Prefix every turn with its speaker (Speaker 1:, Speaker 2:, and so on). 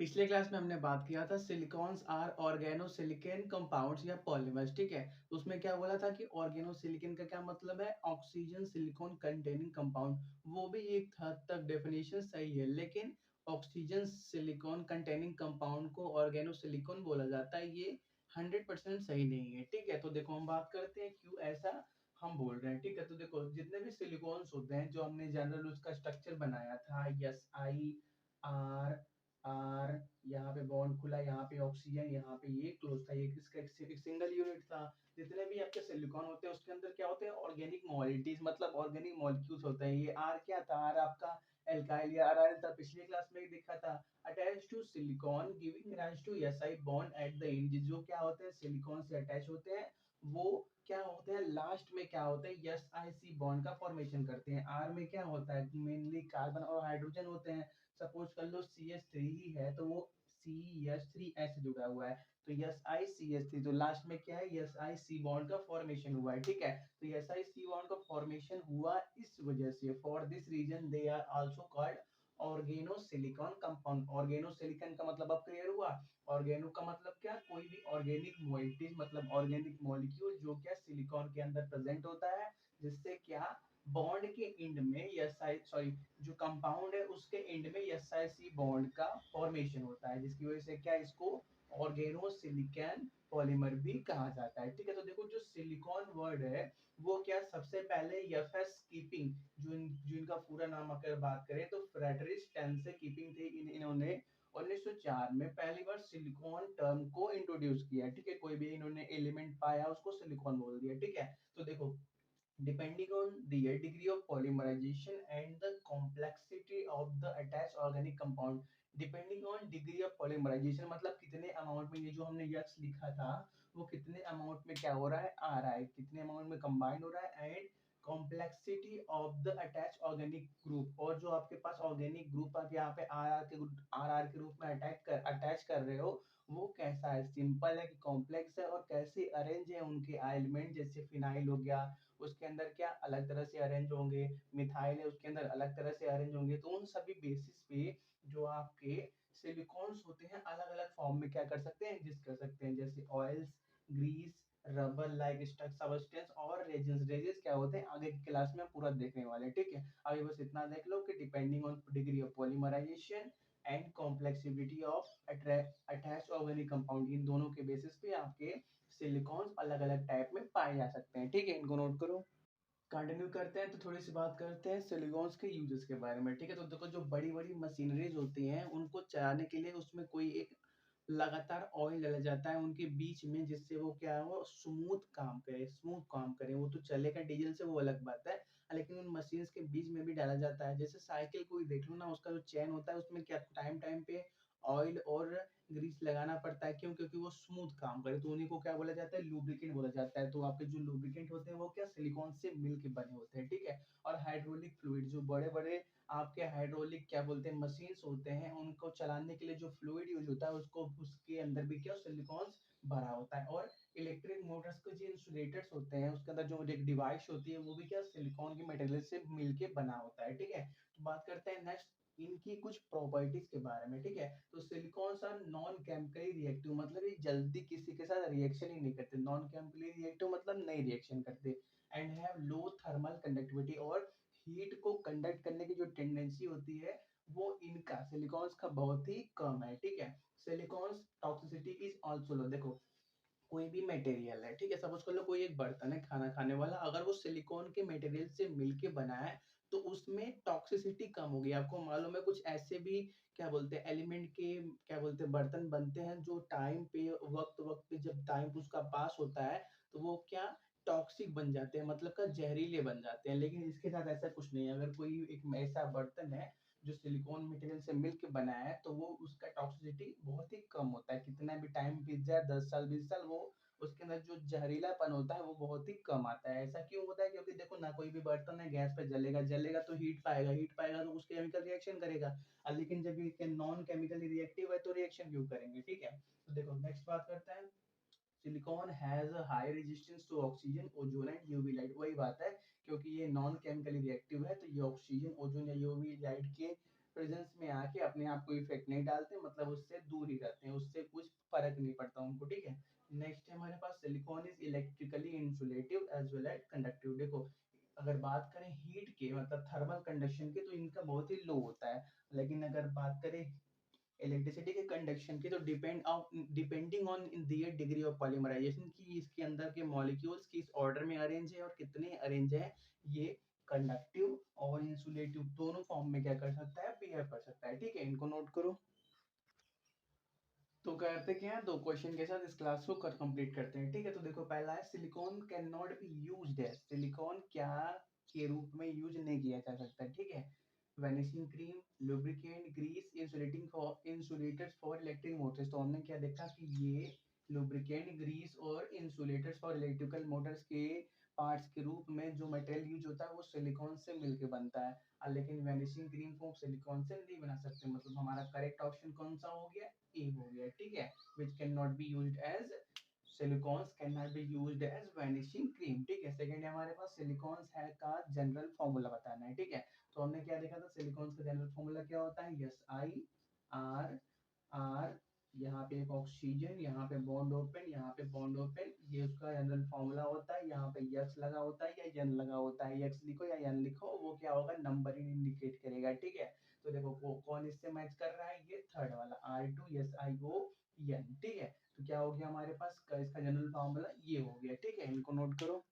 Speaker 1: पिछले क्लास में हमने बात किया था सिलिकॉन्स आर ऑर्गेनोसिलिकन कंपाउंड्स या पॉलीमर्स। ठीक है, तो उसमें क्या बोला था कि ऑर्गेनोसिलिकन का क्या मतलब है, ऑक्सीजन सिलिकॉन कंटेनिंग कंपाउंड। वो भी एक हद तक डेफिनेशन सही है, लेकिन ऑक्सीजन सिलिकॉन कंटेनिंग कंपाउंड को ऑर्गेनोसिलिकॉन बोला जाता है, ये 100% सही नहीं है। ठीक है, तो देखो हम बात करते हैं क्यों ऐसा हम बोल रहे हैं। ठीक है, तो देखो जितने भी सिलिकॉन्स होते हैं जो हमने जनरल उसका स्ट्रक्चर बनाया था, यस आई आर आर, यहाँ पे बॉन्ड खुला, यहाँ पे ऑक्सीजन, यहाँ पे ये क्लोज था, ये इसका एक सिंगल यूनिट था। जितने भी आपके सिलिकॉन होते हैं उसके अंदर क्या होते हैं, ऑर्गेनिक मॉलिक्यूल्स, मतलब ऑर्गेनिक मॉलिक्यूल्स होते हैं। ये आर क्या था, आर आपका एल्काइल या अराइल था, पिछली क्लास में ही देखा था। Attach to silicon giving rise to SI bond at the end, जो क्या होते हैं सिलिकॉन से अटैच होते हैं, वो क्या होते हैं लास्ट में क्या होते हैं एस आई सी बॉन्ड का फॉर्मेशन करते हैं। आर में क्या होता है, मेनली कार्बन और हाइड्रोजन होते हैं। सपोज कर लो CH3 ही है तो वो CH3 से जुड़ा हुआ है, तो SiCH3, तो लास्ट में क्या है SiC बॉन्ड का फॉर्मेशन हुआ है। ठीक है, तो SiC बॉन्ड का फॉर्मेशन हुआ इस वजह से, for this reason they are also called organosilicon compound. Organosilicon का मतलब अब क्लियर हुआ। ऑर्गेनो का मतलब क्या, कोई भी ऑर्गेनिक मॉलिक्यूल, मतलब ऑर्गेनिक मॉलिक्यूल जो क्या सिलिकॉन के अंदर प्रेजेंट होता है, जिससे क्या बॉन्ड के एंड में जो कंपाउंड है उसके एंड में SiC बॉन्ड का फॉर्मेशन होता है, जिसकी वजह से क्या इसको ऑर्गेनोसिलिकॉन पॉलीमर भी कहा जाता है। ठीक है, तो देखो जो सिलिकॉन वर्ड है वो क्या सबसे पहले एफएस कीपिंग, जो इनका पूरा नाम अगर बात करें तो फ्रेडरिक स्टेनसे कीपिंग थे, इन्होंने 1904 में पहली बार सिलिकॉन टर्म को इंट्रोड्यूस किया। ठीक है, कोई भी इन्होंने एलिमेंट पाया उसको सिलिकॉन बोल दिया। ठीक है, तो देखो depending on the degree of polymerization and the complexity of the attached organic compound, depending on degree of polymerization मतलब कितने अमाउंट में, ये जो हमने यक्स लिखा था वो कितने अमाउंट में क्या हो रहा है, आ रहा है, कितने अमाउंट में कंबाइन हो रहा है, and complexity of the attach organic group, और जो आपके पास ऑर्गेनिक ग्रुप आप यहाँ पे आर के रूप में अटैच कर रहे हो वो कैसा है, सिंपल है कि कॉम्प्लेक्स है, और कैसे अरेंज है उनके एलिमेंट, जैसे फिनाइल हो गया उसके अंदर क्या अलग तरह से अरेंज होंगे, मिथाइल है उसके अंदर अलग तरह से अरेंज होंगे। तो उन सभी बेसिस पे जो आपके सिलिकॉन्स होते हैं अलग अलग फॉर्म में क्या कर सकते हैं, एग्जिस्ट कर सकते हैं, जैसे oils, grease, rubber like substance और रेजिन्स क्या होते हैं आगे की क्लास में पूरा देखने वाले। ठीक है, अभी बस इतना देख लो कि depending on degree of polymerization and complexity of attach organic compound, इन दोनों के बेसिस पे आपके सिलिकॉन्स अलग अलग टाइप में पाए जा सकते हैं। ठीक है, इनको नोट करो। कंटिन्यू करते हैं तो थोड़ी सी बात करते हैं सिलिकॉन्स के यूजेस के बारे में। ठीक है, तो देखो जो बड़ी बड़ी मशीनरीज होती हैं उनको चलाने के लिए उसमें कोई एक लगातार ऑयल डाला जाता है उनके बीच में, जिससे वो क्या हो स्मूथ काम करे। वो तो चलेगा डीजल से, वो अलग बात है, लेकिन उन मशीन्स के बीच में भी डाला जाता है। जैसे साइकिल को ही देख लो ना, उसका जो चेन होता है उसमें क्या टाइम टाइम पे ऑयल और ग्रीस लगाना पड़ता है, क्यों, क्योंकि वो स्मूथ काम करे, तो उन्हीं को क्या बोला जाता है, लुब्रिकेंट बोला जाता है। तो आपके जो लुब्रिकेंट होते हैं वो क्या सिलिकॉन से मिलके बने होते हैं। ठीक है, और हाइड्रोलिक फ्लूइड, जो बड़े बड़े आपके हाइड्रोलिक क्या बोलते हैं मशीन्स होते हैं, उनको चलाने के लिए जो फ्लूइड यूज होता है उसको उसके अंदर भी क्या सिलिकॉन भरा होता है। और इलेक्ट्रिक मोटर्स के जो इंसुलेटर्स होते हैं उसके अंदर जो एक डिवाइस होती है वो भी क्या सिलिकॉन की मटेरियल से मिलके बना होता है। ठीक है, तो बात करते हैं नेक्स्ट इनकी कुछ प्रॉपर्टीज के बारे में। ठीक है, तो silicones are non chemically reactive, मतलब ये जल्दी किसी के साथ रिएक्शन ही नहीं करते। नॉन केमिकली रिएक्टिव मतलब नहीं रिएक्शन करते, and have low thermal conductivity, और हीट को कंडक्ट करने की जो टेंडेंसी होती है वो इनका सिलिकॉन्स का बहुत ही कम है। ठीक है, सिलिकॉन्स टॉक्सिसिटी इज आल्सो लो। देखो कोई भी मटेरियल है, ठीक है, सपोज कर लो कोई एक बर्तन है खाना खाने वाला, अगर वो सिलिकॉन के मटेरियल से मिलके बना है तो उसमें टॉक्सिसिटी कम होगी। आपको मालूम है कुछ ऐसे भी क्या बोलते हैं एलिमेंट के क्या बोलते हैं बर्तन बनते हैं जो टाइम पे वक्त वक्त पे जब टाइम उसका पास होता है तो वो क्या टॉक्सिक बन जाते हैं, मतलब का जहरीले बन जाते हैं। लेकिन इसके साथ ऐसा कुछ नहीं है, अगर कोई एक ऐसा बर्तन है जो सिलिकॉन मटेरियल से मिलकर बना है तो वो उसका टॉक्सिसिटी बहुत ही कम होता है, कितना भी टाइम बीत जाए 10 साल 20 साल, वो उसके अंदर जो जहरीलापन होता है वो बहुत ही कम आता है। ऐसा क्यों होता है, क्योंकि देखो ना कोई भी बर्तन है गैस पे जलेगा तो हीट पाएगा तो उस केमिकल रिएक्शन करेगा। लेकिन जब ये नॉन केमिकली रिएक्टिव है तो रिएक्शन क्यों करेंगे। ठीक है, तो देखो नेक्स्ट बात करते हैं। Silicon has a high resistance to oxygen, ozone and UV light. वही बात है, क्योंकि ये नॉन केमिकली रिएक्टिव है तो ये ऑक्सीजन, ओजोन या यूवी लाइट के प्रेजेंस में आके अपने आप को इफेक्ट नहीं डालते, मतलब उससे दूर ही रहते हैं, उससे कुछ फर्क नहीं पड़ता उनको, ठीक है। नेक्स्ट है हमारे पास silicon is electrically insulative as well as conductive. देखो, अगर बात करें हीट के मतलब थर्मल कंडक्शन के तो इनका बहुत ही लो होता है, लेकिन अगर बात करें इलेक्ट्रिसिटी के कंडक्शन की तो depending on their degree of polymerization की इसके अंदर के मॉलिक्यूल्स किस ऑर्डर में अरेंज है और कितने अरेंज है, ये कंडक्टिव और इंसुलेटिव दोनों फॉर्म में क्या कर सकता है, बिहेव कर सकता है, ठीक है। इनको नोट करो। तो करते क्या है, दो क्वेश्चन के साथ इस क्लास को कंप्लीट करते हैं, ठीक है। तो देखो, पहला है silicon can not be used as, silicon क्या के रूप में यूज नहीं किया जा सकता, ठीक है। Vanishing cream, lubricant, grease, insulators for electric motors. तो हमने क्या देखा कि ये लुब्रिकेंट, ग्रीस और इंसुलेटर्स फॉर इलेक्ट्रिकल मोटर्स के पार्ट्स के रूप में जो मटेरियल यूज होता है वो सिलिकॉन से मिलके बनता है। लेकिन वैनिशिंग क्रीम को सिलिकॉन से नहीं बना सकते, मतलब हमारा करेक्ट ऑप्शन कौन सा हो गया, ए हो गया, ठीक है। Which can not be used as silicones can not be used as vanishing cream, ठीक है। सेकंड है हमारे पास सिलिकॉन्स है का जनरल फॉर्मूला बताना है, ठीक है। तो हमने क्या देखा था, सिलिकॉन्स का जनरल फॉर्मूला क्या होता है, यस आई आर आर, यहाँ पे एक ऑक्सीजन, यहाँ पे बॉन्ड ओपन, यहाँ पे बॉन्ड ओपन, ये उसका जनरल फॉर्मूला होता है। यहाँ पे यक्स लगा होता है या एन लगा होता है, यक्स लिखो या एन लिखो, वो क्या होगा, नंबरिंग इंडिकेट करेगा, ठीक है। तो देखो कौन इससे मैच कर रहा है, ये थर्ड वाला R2SiO N, ठीक है। तो क्या हो गया हमारे पास इसका जनरल फॉर्मूला ये हो गया, ठीक है। इनको नोट करो।